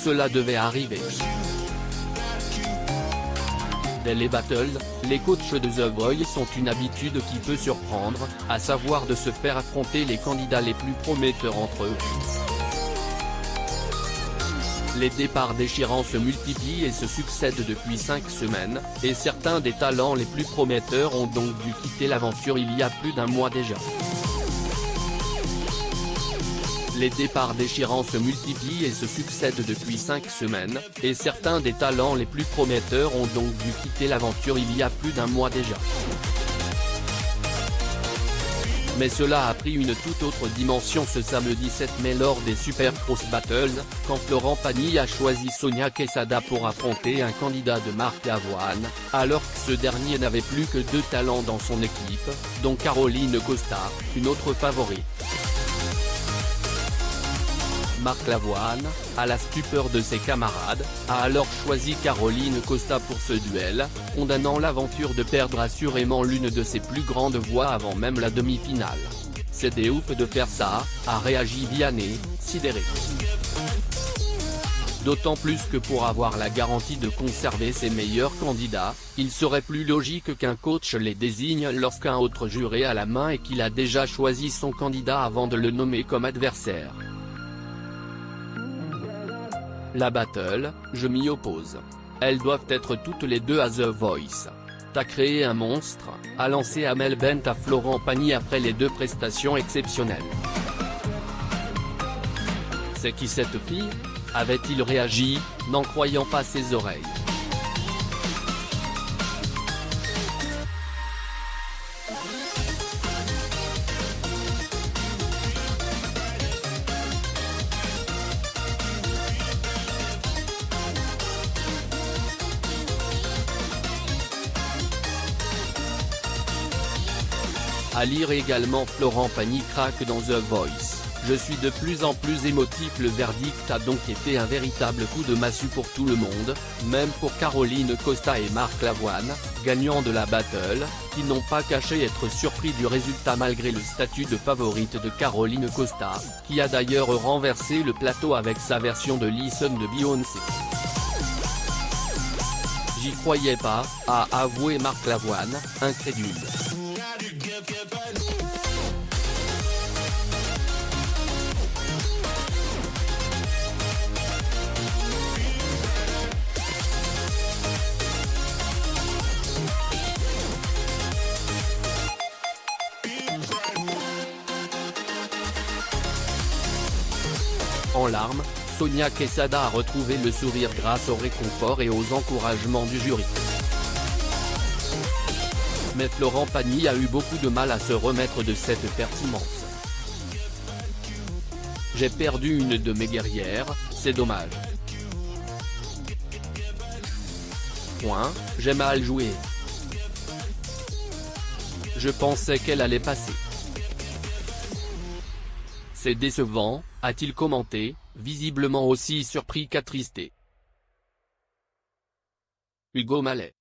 cela devait arriver. Dès les battles, les coachs de The Voice ont une habitude qui peut surprendre, à savoir de se faire affronter les candidats les plus prometteurs entre eux. Les départs déchirants se multiplient et se succèdent depuis 5 semaines, et certains des talents les plus prometteurs ont donc dû quitter l'aventure il y a plus d'un mois déjà. Les départs déchirants se multiplient et se succèdent depuis 5 semaines, et certains des talents les plus prometteurs ont donc dû quitter l'aventure il y a plus d'un mois déjà. Mais cela a pris une toute autre dimension ce samedi 7 mai lors des Super Cross Battles, quand Florent Pagny a choisi Sonia Quesada pour affronter un candidat de Marc Lavoine, alors que ce dernier n'avait plus que 2 talents dans son équipe, dont Caroline Costa, une autre favorite. Marc Lavoine, à la stupeur de ses camarades, a alors choisi Caroline Costa pour ce duel, condamnant l'aventure de perdre assurément l'une de ses plus grandes voix avant même la demi-finale. C'était ouf de faire ça, a réagi Vianney, sidéré. D'autant plus que pour avoir la garantie de conserver ses meilleurs candidats, il serait plus logique qu'un coach les désigne lorsqu'un autre juré a la main et qu'il a déjà choisi son candidat avant de le nommer comme adversaire. La battle, je m'y oppose. Elles doivent être toutes les deux à The Voice. T'as créé un monstre, a lancé Amel Bent à Florent Pagny après les 2 prestations exceptionnelles. C'est qui cette fille ? Avait-il réagi, n'en croyant pas ses oreilles. À lire également Florent Pagny craque dans The Voice. Je suis de plus en plus émotif. Le verdict a donc été un véritable coup de massue pour tout le monde, même pour Caroline Costa et Marc Lavoine, gagnants de la battle, qui n'ont pas caché être surpris du résultat malgré le statut de favorite de Caroline Costa, qui a d'ailleurs renversé le plateau avec sa version de Listen de Beyoncé. J'y croyais pas, a avoué Marc Lavoine, incrédule. En larmes, Sonia Quesada a retrouvé le sourire grâce au réconfort et aux encouragements du jury. Mais Florent Pagny a eu beaucoup de mal à se remettre de cette performance. J'ai perdu une de mes guerrières, c'est dommage. J'ai mal joué. Je pensais qu'elle allait passer. C'est décevant, a-t-il commenté, visiblement aussi surpris qu'attristé. Hugo Mallet.